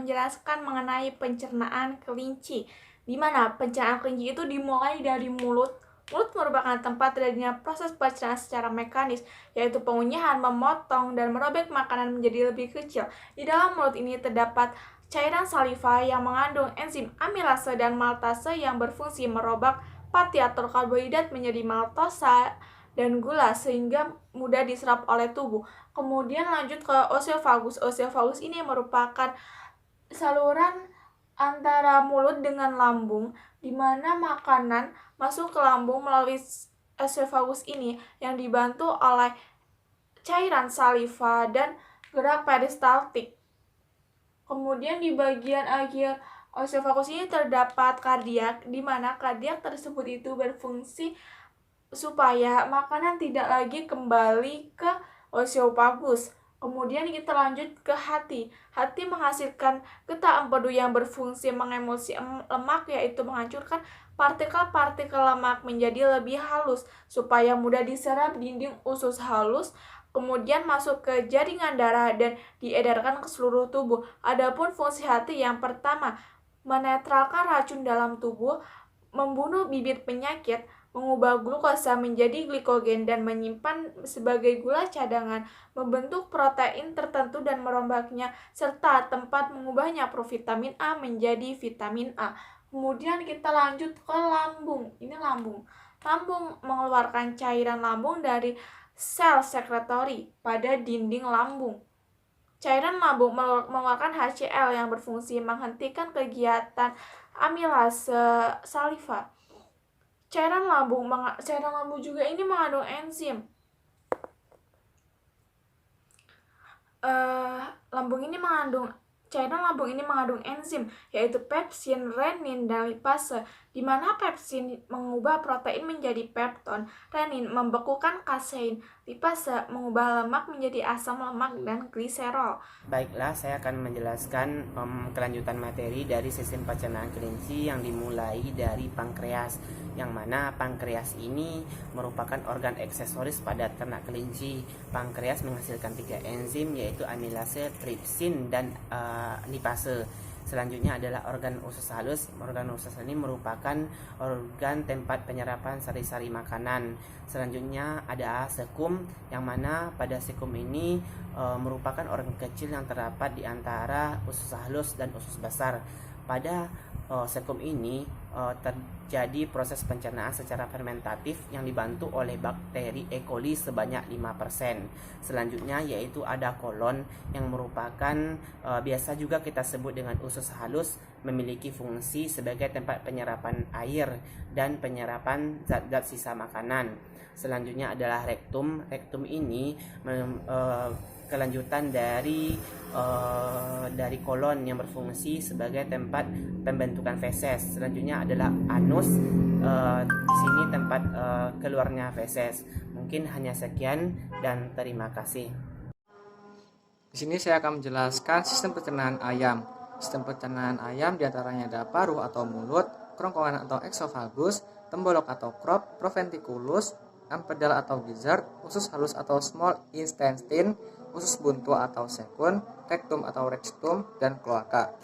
menjelaskan mengenai pencernaan kelinci, di mana pencernaan kelinci itu dimulai dari mulut. Mulut merupakan tempat terjadinya proses pencernaan secara mekanis, yaitu pengunyahan, memotong, dan merobek makanan menjadi lebih kecil. Di dalam mulut ini terdapat cairan saliva yang mengandung enzim amilase dan maltase yang berfungsi merobak fatty atau karbohidrat menjadi maltosa dan gula sehingga mudah diserap oleh tubuh. Kemudian lanjut ke oesophagus. Oesophagus ini merupakan saluran antara mulut dengan lambung, di mana makanan masuk ke lambung melalui oesophagus ini yang dibantu oleh cairan saliva dan gerak peristaltik. Kemudian di bagian akhir oesophagus ini terdapat kardiak, di mana kardiak tersebut itu berfungsi supaya makanan tidak lagi kembali ke oesophagus. Kemudian kita lanjut ke hati. Hati menghasilkan getah empedu yang berfungsi mengemulsi lemak, yaitu menghancurkan partikel-partikel lemak menjadi lebih halus supaya mudah diserap dinding usus halus, kemudian masuk ke jaringan darah dan diedarkan ke seluruh tubuh. Adapun fungsi hati yang pertama, menetralkan racun dalam tubuh, membunuh bibit penyakit, mengubah glukosa menjadi glikogen dan menyimpan sebagai gula cadangan, membentuk protein tertentu dan merombaknya, serta tempat mengubahnya provitamin A menjadi vitamin A. Kemudian kita lanjut ke lambung. Ini lambung. Lambung mengeluarkan cairan lambung dari sel sekretory pada dinding lambung. Cairan lambung mengeluarkan HCl yang berfungsi menghentikan kegiatan amilase saliva. Cairan lambung juga ini mengandung enzim. Cairan lambung ini mengandung enzim, yaitu pepsin, renin, dan lipase, di mana pepsin mengubah protein menjadi pepton, renin membekukan kasein, lipase mengubah lemak menjadi asam lemak dan gliserol. Baiklah, saya akan menjelaskan kelanjutan materi dari sistem pencernaan kelinci yang dimulai dari pankreas, yang mana pankreas ini merupakan organ aksesoris pada ternak kelinci. Pankreas menghasilkan 3 enzim, yaitu amilase, tripsin, dan lipase. Selanjutnya adalah organ usus halus. Organ usus ini merupakan organ tempat penyerapan sari-sari makanan. Selanjutnya ada sekum, yang mana pada sekum ini merupakan organ kecil yang terdapat di antara usus halus dan usus besar. Pada sekum ini terjadi proses pencernaan secara fermentatif yang dibantu oleh bakteri E. coli sebanyak 5%. Selanjutnya yaitu ada kolon, yang merupakan biasa juga kita sebut dengan usus halus, memiliki fungsi sebagai tempat penyerapan air dan penyerapan zat-zat sisa makanan. Selanjutnya adalah rektum. Rektum ini kelanjutan dari kolon yang berfungsi sebagai tempat pembentukan feses. Selanjutnya adalah anus. Di sini tempat keluarnya feses. Mungkin hanya sekian dan terima kasih. Di sini saya akan menjelaskan sistem pencernaan ayam. Sistem pencernaan ayam diantaranya ada paruh atau mulut, kerongkongan atau esophagus, tembolok atau crop, proventriculus, empedal atau gizzard, usus halus atau small intestine, usus buntu atau sekun, rektum atau rectum, dan kloaka.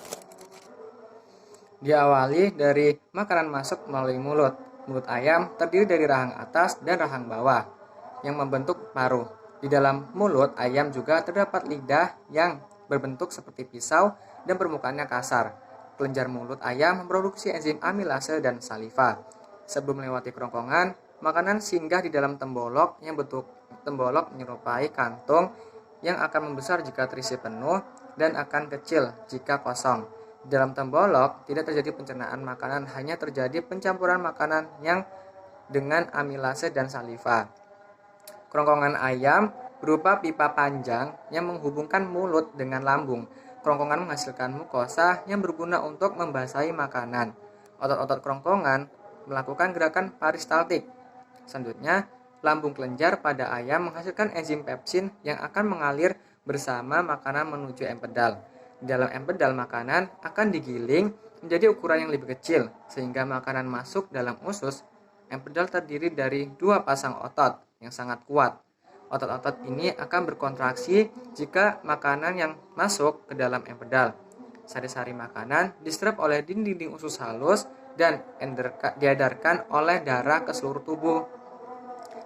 Diawali dari makanan masuk melalui mulut. Mulut ayam terdiri dari rahang atas dan rahang bawah yang membentuk paruh. Di dalam mulut ayam juga terdapat lidah yang berbentuk seperti pisau dan permukaannya kasar. Kelenjar mulut ayam memproduksi enzim amilase dan saliva. Sebelum melewati kerongkongan, makanan singgah di dalam tembolok yang bentuk tembolok menyerupai kantung yang akan membesar jika terisi penuh dan akan kecil jika kosong. Di dalam tembolok tidak terjadi pencernaan makanan, hanya terjadi pencampuran makanan yang dengan amilase dan saliva. Kerongkongan ayam berupa pipa panjang yang menghubungkan mulut dengan lambung. Kerongkongan menghasilkan mukosa yang berguna untuk membasahi makanan. Otot-otot kerongkongan melakukan gerakan peristaltik. Selanjutnya, lambung kelenjar pada ayam menghasilkan enzim pepsin yang akan mengalir bersama makanan menuju empedal. Di dalam empedal, makanan akan digiling menjadi ukuran yang lebih kecil, sehingga makanan masuk dalam usus. Empedal terdiri dari 2 pasang otot yang sangat kuat. Otot-otot ini akan berkontraksi jika makanan yang masuk ke dalam empedal. sari-sari makanan diserap oleh dinding usus halus dan diedarkan oleh darah ke seluruh tubuh.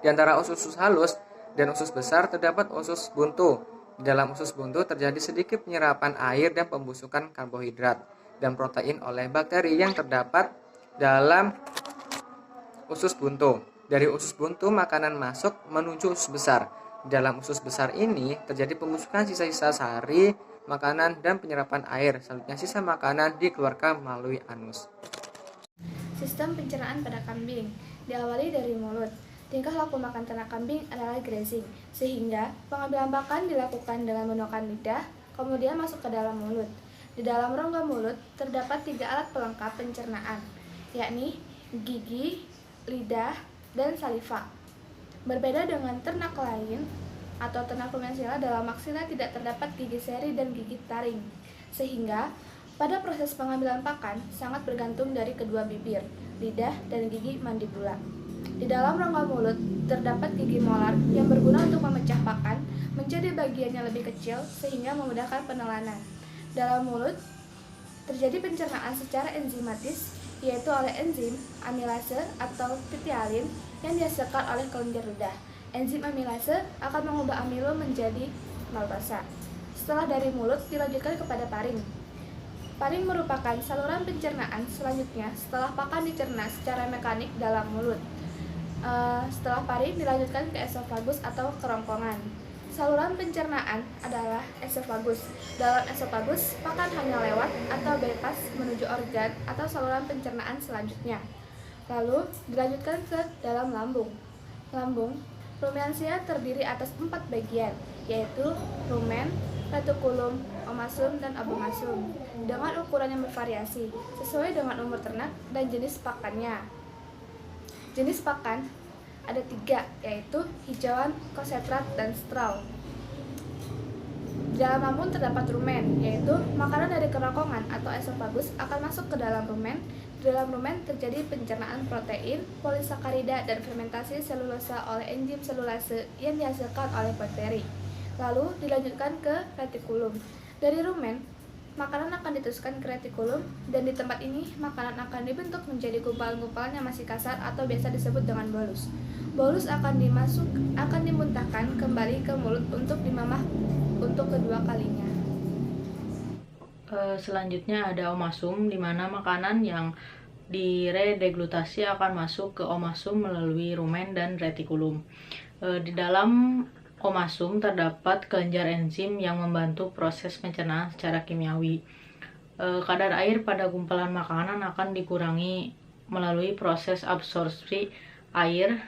Di antara usus halus dan usus besar terdapat usus buntu. Di dalam usus buntu terjadi sedikit penyerapan air dan pembusukan karbohidrat dan protein oleh bakteri yang terdapat dalam usus buntu. Dari usus buntu makanan masuk menuju usus besar. Di dalam usus besar ini terjadi pembusukan sisa-sisa sari makanan dan penyerapan air. Selanjutnya sisa makanan dikeluarkan melalui anus. Sistem pencernaan pada kambing diawali dari mulut. Tingkah laku makan ternak kambing adalah grazing, sehingga pengambilan pakan dilakukan dengan menggunakan lidah, kemudian masuk ke dalam mulut. Di dalam rongga mulut terdapat 3 alat pelengkap pencernaan, yakni gigi, lidah, dan saliva. Berbeda dengan ternak lain atau ternak konvensional, dalam maksila tidak terdapat gigi seri dan gigi taring, sehingga pada proses pengambilan pakan sangat bergantung dari kedua bibir, lidah, dan gigi mandibula. Di dalam rongga mulut terdapat gigi molar yang berguna untuk memecah pakan menjadi bagian yang lebih kecil sehingga memudahkan penelanan. Dalam mulut terjadi pencernaan secara enzimatis, yaitu oleh enzim amilase atau pitialin yang dihasilkan oleh kelenjar lidah. Enzim amilase akan mengubah amilo menjadi maltasa. Setelah dari mulut dilanjutkan kepada paring. Paring merupakan saluran pencernaan selanjutnya setelah pakan dicerna secara mekanik dalam mulut. Setelah paring dilanjutkan ke esofagus atau kerongkongan. Saluran pencernaan adalah esofagus. Dalam esofagus, pakan hanya lewat atau bypass menuju organ atau saluran pencernaan selanjutnya. Lalu dilanjutkan ke dalam lambung. Lambung, rumensia terdiri atas 4 bagian, yaitu rumen, retikulum, omasum, dan abomasum, dengan ukuran yang bervariasi sesuai dengan umur ternak dan jenis pakannya. Jenis pakan ada 3, yaitu hijauan, konsentrat, dan straw. Di dalam lambung terdapat rumen, yaitu makanan dari kerongkongan atau esofagus akan masuk ke dalam rumen. Di dalam rumen terjadi pencernaan protein, polisakarida, dan fermentasi selulosa oleh enzim selulase yang dihasilkan oleh bakteri. Lalu dilanjutkan ke retikulum. Dari rumen, makanan akan diteruskan ke retikulum, dan di tempat ini makanan akan dibentuk menjadi gumpalan-gumpalan yang masih kasar atau biasa disebut dengan bolus. Bolus akan dimuntahkan kembali ke mulut untuk dimamah untuk kedua kalinya. Selanjutnya ada omasum, di mana makanan yang diredeglutasi akan masuk ke omasum melalui rumen dan retikulum. Di dalam omasum terdapat kelenjar enzim yang membantu proses pencernaan secara kimiawi. Kadar air pada gumpalan makanan akan dikurangi melalui proses absorpsi air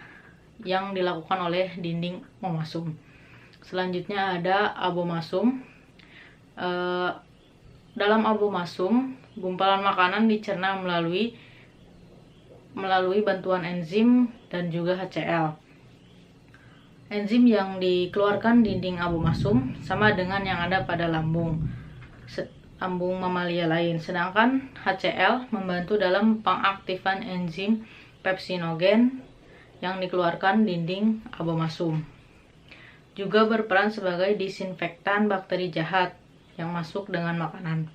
yang dilakukan oleh dinding omasum. Selanjutnya ada abomasum. Dalam abomasum, gumpalan makanan dicerna melalui bantuan enzim dan juga HCl. Enzim yang dikeluarkan dinding abomasum sama dengan yang ada pada lambung mamalia lain, sedangkan HCl membantu dalam pengaktifan enzim pepsinogen yang dikeluarkan dinding abomasum. Juga berperan sebagai disinfektan bakteri jahat yang masuk dengan makanan.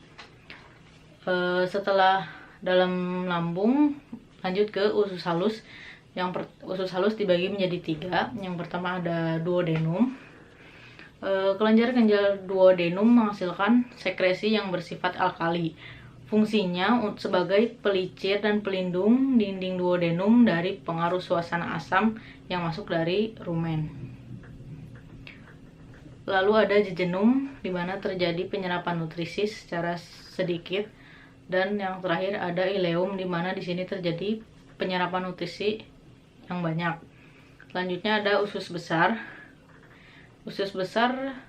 Setelah dalam lambung, lanjut ke usus halus. Usus halus dibagi menjadi 3. Yang pertama ada duodenum. Kelenjar ginjal duodenum menghasilkan sekresi yang bersifat alkali. Fungsinya sebagai pelicin dan pelindung dinding duodenum dari pengaruh suasana asam yang masuk dari rumen. Lalu ada jejunum, di mana terjadi penyerapan nutrisi secara sedikit, dan yang terakhir ada ileum, di mana di sini terjadi penyerapan nutrisi yang banyak. Selanjutnya ada usus besar. Usus besar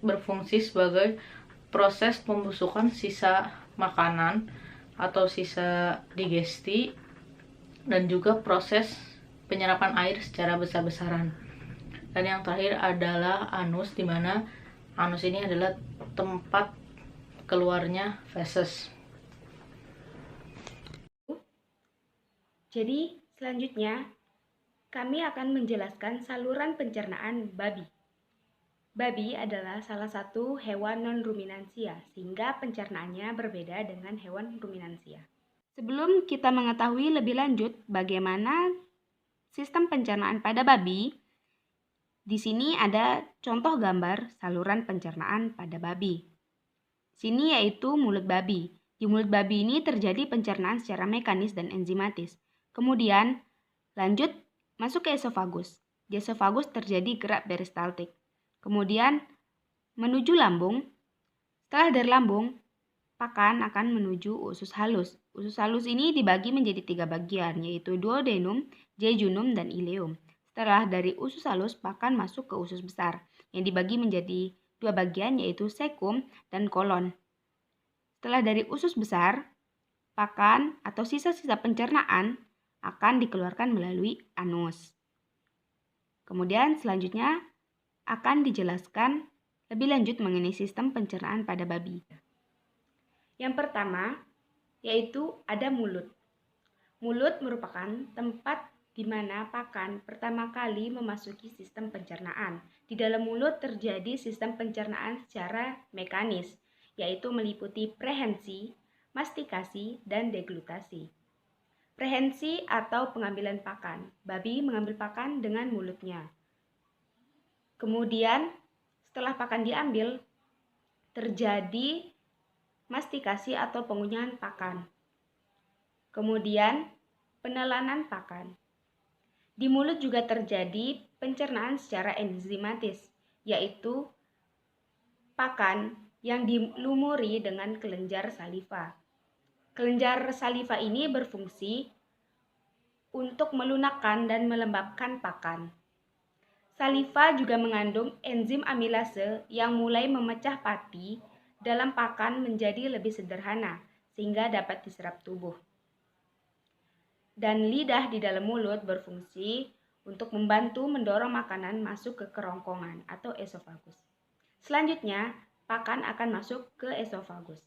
berfungsi sebagai proses pembusukan sisa makanan atau sisa digesti, dan juga proses penyerapan air secara besar-besaran. Dan yang terakhir adalah anus, di mana anus ini adalah tempat keluarnya feses. Jadi selanjutnya kami akan menjelaskan saluran pencernaan babi. Babi adalah salah satu hewan non-ruminansia, sehingga pencernaannya berbeda dengan hewan ruminansia. Sebelum kita mengetahui lebih lanjut bagaimana sistem pencernaan pada babi, di sini ada contoh gambar saluran pencernaan pada babi. Sini yaitu mulut babi. Di mulut babi ini terjadi pencernaan secara mekanis dan enzimatis. Kemudian lanjut masuk ke esofagus. Di esofagus terjadi gerak peristaltik. Kemudian menuju lambung. Setelah dari lambung, pakan akan menuju usus halus. Usus halus ini dibagi menjadi 3 bagian, yaitu duodenum, jejunum, dan ileum. Setelah dari usus halus, pakan masuk ke usus besar, yang dibagi menjadi 2 bagian, yaitu sekum dan kolon. Setelah dari usus besar, pakan atau sisa-sisa pencernaan akan dikeluarkan melalui anus. Kemudian selanjutnya akan dijelaskan lebih lanjut mengenai sistem pencernaan pada babi. Yang pertama, yaitu ada mulut. Mulut merupakan tempat di mana pakan pertama kali memasuki sistem pencernaan. Di dalam mulut terjadi sistem pencernaan secara mekanis, yaitu meliputi prehensi, mastikasi, dan deglutasi. Prehensi atau pengambilan pakan. Babi mengambil pakan dengan mulutnya. Kemudian, setelah pakan diambil, terjadi mastikasi atau pengunyahan pakan. Kemudian, penelanan pakan. Di mulut juga terjadi pencernaan secara enzimatis, yaitu pakan yang dilumuri dengan kelenjar saliva. Kelenjar saliva ini berfungsi untuk melunakkan dan melembabkan pakan. Saliva juga mengandung enzim amilase yang mulai memecah pati dalam pakan menjadi lebih sederhana, sehingga dapat diserap tubuh. Dan lidah di dalam mulut berfungsi untuk membantu mendorong makanan masuk ke kerongkongan atau esofagus. Selanjutnya, pakan akan masuk ke esofagus.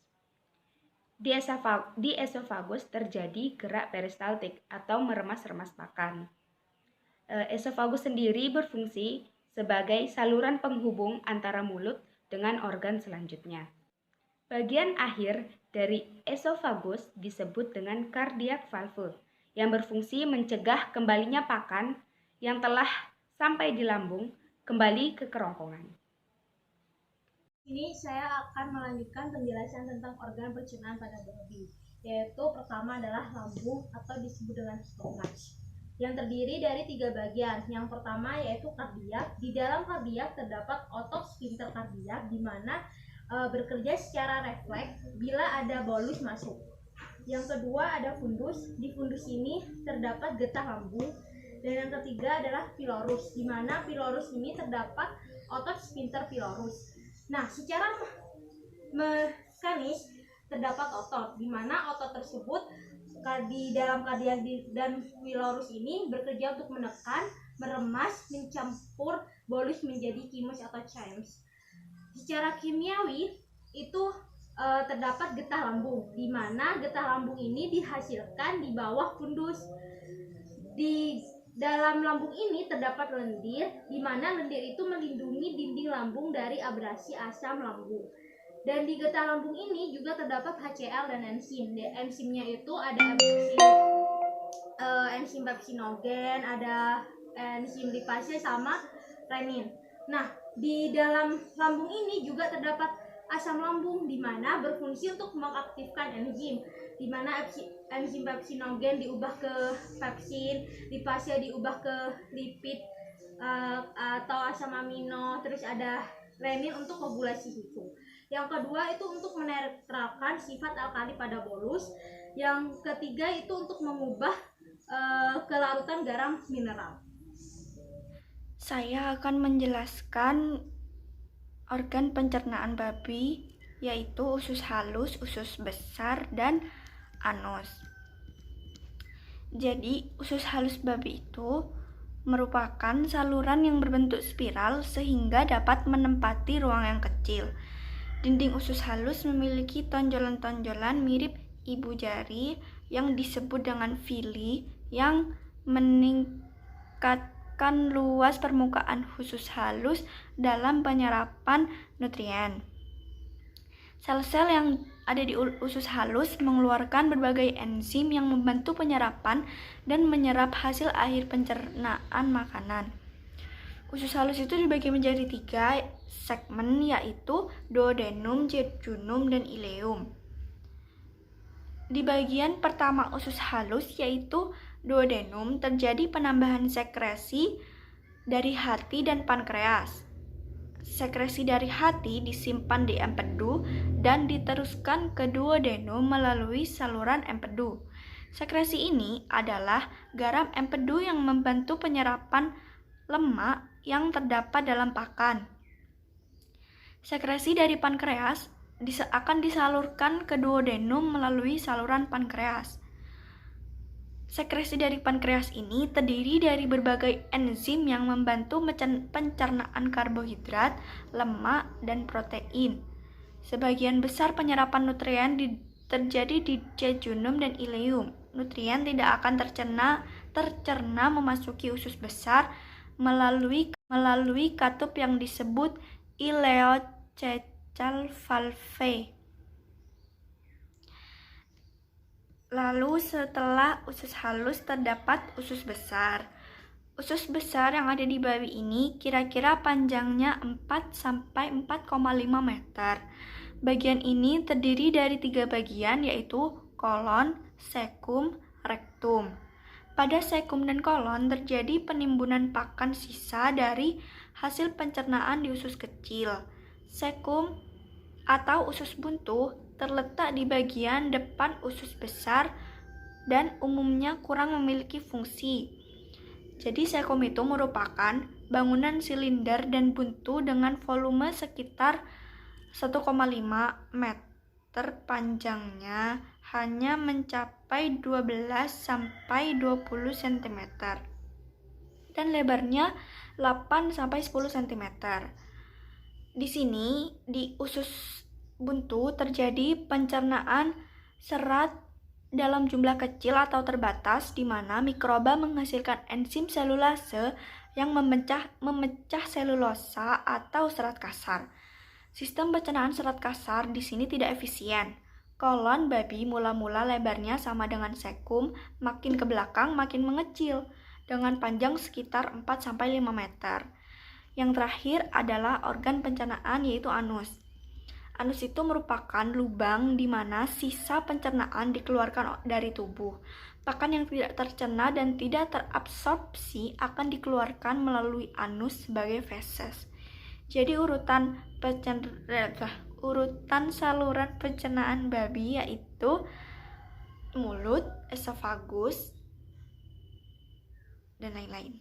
Di esofagus terjadi gerak peristaltik atau meremas-remas pakan. Esofagus sendiri berfungsi sebagai saluran penghubung antara mulut dengan organ selanjutnya. Bagian akhir dari esofagus disebut dengan cardiac valve yang berfungsi mencegah kembalinya pakan yang telah sampai di lambung kembali ke kerongkongan. Ini saya akan melanjutkan penjelasan tentang organ pencernaan pada babi, yaitu pertama adalah lambung atau disebut dengan stomach, yang terdiri dari 3 bagian. Yang pertama yaitu kardiak. Di dalam kardiak terdapat otot sphincter kardiak di mana bekerja secara refleks bila ada bolus masuk. Yang kedua ada fundus. Di fundus ini terdapat getah lambung. Dan yang ketiga adalah pylorus, di mana pylorus ini terdapat otot sphincter pylorus. Nah, secara mekanis terdapat otot, di mana otot tersebut di dalam kardiak dan pylorus ini bekerja untuk menekan, meremas, mencampur bolus menjadi chymus atau chymes. Secara kimiawi itu terdapat getah lambung, di mana getah lambung ini dihasilkan di bawah fundus. Di dalam lambung ini terdapat lendir, di mana lendir itu melindungi dinding lambung dari abrasi asam lambung. Dan di getah lambung ini juga terdapat HCl dan enzim. Enzimnya itu ada enzim pepsinogen, ada enzim lipase sama renin. Nah, di dalam lambung ini juga terdapat asam lambung, di mana berfungsi untuk mengaktifkan enzim, di mana enzim pepsinogen diubah ke pepsin, lipase diubah ke lipid atau asam amino, terus ada renin untuk koagulasi susu. Yang kedua itu untuk menetralkan sifat alkali pada bolus. Yang ketiga itu untuk mengubah kelarutan garam mineral. Saya akan menjelaskan organ pencernaan babi, yaitu usus halus, usus besar, dan anus. Jadi, usus halus babi itu merupakan saluran yang berbentuk spiral sehingga dapat menempati ruang yang kecil. Dinding usus halus memiliki tonjolan-tonjolan mirip ibu jari yang disebut dengan villi yang meningkat merupakan luas permukaan usus halus dalam penyerapan nutrien. Sel-sel yang ada di usus halus mengeluarkan berbagai enzim yang membantu penyerapan dan menyerap hasil akhir pencernaan makanan. Usus halus itu dibagi menjadi 3 segmen, yaitu duodenum, jejunum, dan ileum. Di bagian pertama usus halus, yaitu duodenum, terjadi penambahan sekresi dari hati dan pankreas. Sekresi dari hati disimpan di empedu dan diteruskan ke duodenum melalui saluran empedu. Sekresi ini adalah garam empedu yang membantu penyerapan lemak yang terdapat dalam pakan. Sekresi dari pankreas akan disalurkan ke duodenum melalui saluran pankreas. Sekresi dari pankreas ini terdiri dari berbagai enzim yang membantu pencernaan karbohidrat, lemak, dan protein. Sebagian besar penyerapan nutrien terjadi di jejunum dan ileum. Nutrien tidak akan tercerna memasuki usus besar melalui katup yang disebut ileocecal valve. Lalu setelah usus halus terdapat usus besar. Usus besar yang ada di babi ini kira-kira panjangnya 4-4,5 meter. Bagian ini terdiri dari 3 bagian, yaitu kolon, sekum, rektum. Pada sekum dan kolon terjadi penimbunan pakan sisa dari hasil pencernaan di usus kecil. Sekum atau usus buntu terletak di bagian depan usus besar dan umumnya kurang memiliki fungsi. Jadi sekum itu merupakan bangunan silinder dan buntu dengan volume sekitar 1,5 meter, panjangnya hanya mencapai 12-20 cm dan lebarnya 8-10 cm. Di sini di usus buntu terjadi pencernaan serat dalam jumlah kecil atau terbatas, di mana mikroba menghasilkan enzim selulase yang memecah selulosa atau serat kasar. Sistem pencernaan serat kasar di sini tidak efisien. Kolon babi mula-mula lebarnya sama dengan sekum, makin ke belakang makin mengecil dengan panjang sekitar 4-5 meter. Yang terakhir adalah organ pencernaan, yaitu anus. Anus itu merupakan lubang di mana sisa pencernaan dikeluarkan dari tubuh. Pakan yang tidak tercerna dan tidak terabsorpsi akan dikeluarkan melalui anus sebagai feses. Jadi urutan saluran pencernaan babi yaitu mulut, esofagus, dan lain-lain.